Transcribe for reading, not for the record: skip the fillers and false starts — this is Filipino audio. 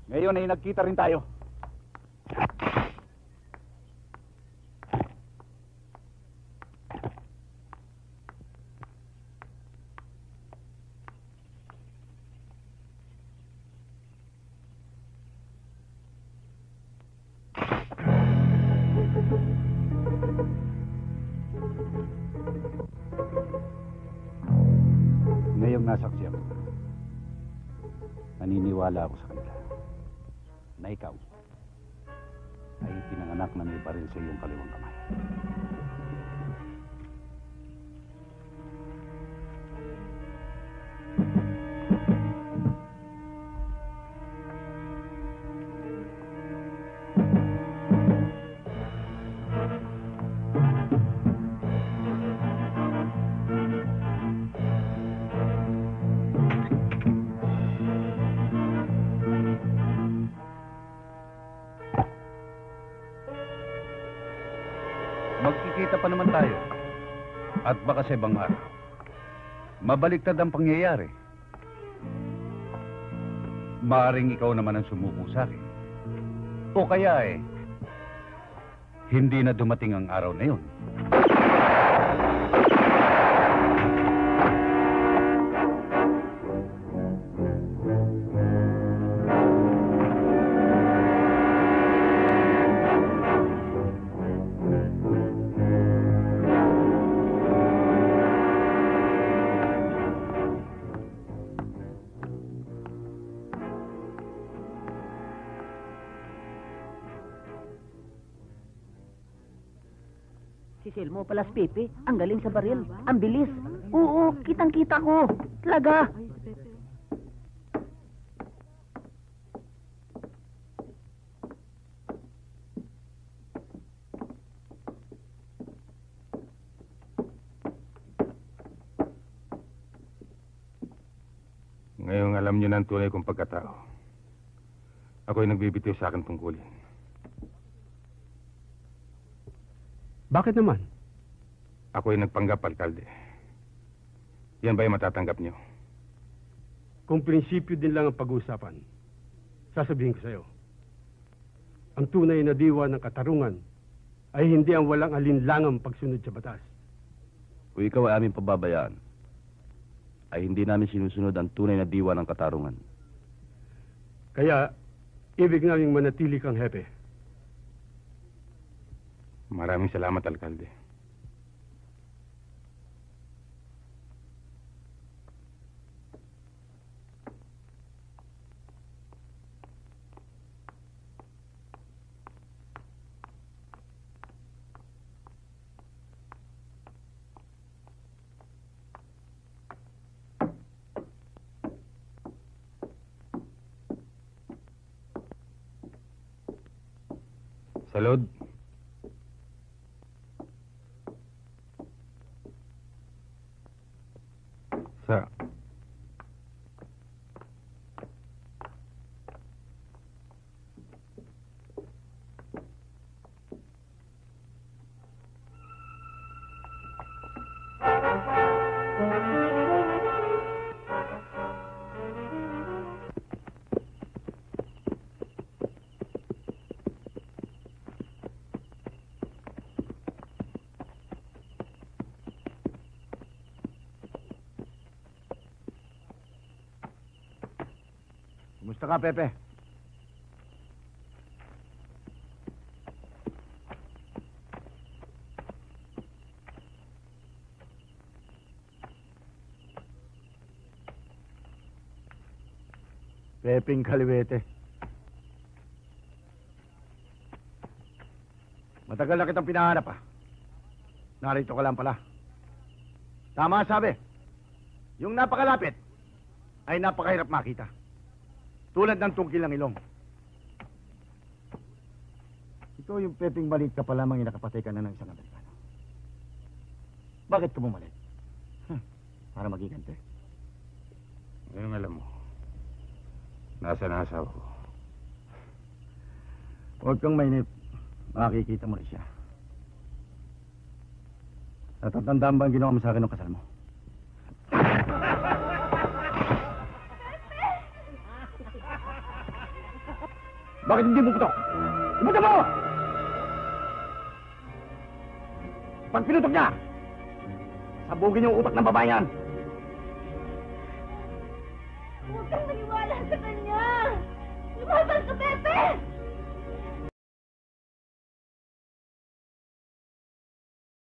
Ngayon ay nagkita rin tayo. Ngayong nasaksiyan ko, naniniwala ako sa kanila na ikaw ay pinanganak na may baril sa iyong kaliwang kamay. Magkikita pa naman tayo. At baka sa ibang araw, mabaliktad ang pangyayari. Maaring ikaw naman ang sumuko sa akin. O kaya hindi na dumating ang araw na yun. Si Selmo pala si Pepe. Ang galing sa baril. Ang bilis. Oo, kitang-kita ko. Talaga. Ngayong alam niyo na ang tunay kong pagkatao. Ako'y nagbibitiw sa akin tungkulin. Bakit naman? Ako'y nagpanggap, alkalde. Yan ba yung matatanggap niyo? Kung prinsipyo din lang ang pag-uusapan, sasabihin ko sa'yo, ang tunay na diwa ng katarungan ay hindi ang walang alinlangang pagsunod sa batas. Kung ikaw ay aming pababayaan, ay hindi namin sinusunod ang tunay na diwa ng katarungan. Kaya, ibig naming manatili kang hepe. Maraming salamat, alkalde. Salud. Sa. Kumusta ka, Pepe? Pepeng Kaliwete. Matagal na kitang pinahanap, ah. Narito ka lang pala. Tama sabi. Yung napakalapit ay napakahirap makita. Tulad ng tungkil ng ilong. Ito yung Pepeng maliit ka pa lamang yung nakapatay ka na ng isang Amerikano. Bakit ka bumalik? Para magigante. Ngayong alam mo, nasa asawa ko. Huwag kang mainip. Makikita mo rin siya. Natatandaan ba ang ginawa mo sa akin ng kasal mo? Bakit hindi mo putok? Ibuto mo! Pag pinutok niya, sabugin yung utak ng babae yan. Huwag kang maniwala sa kanya! Lumabas ka, Pepe!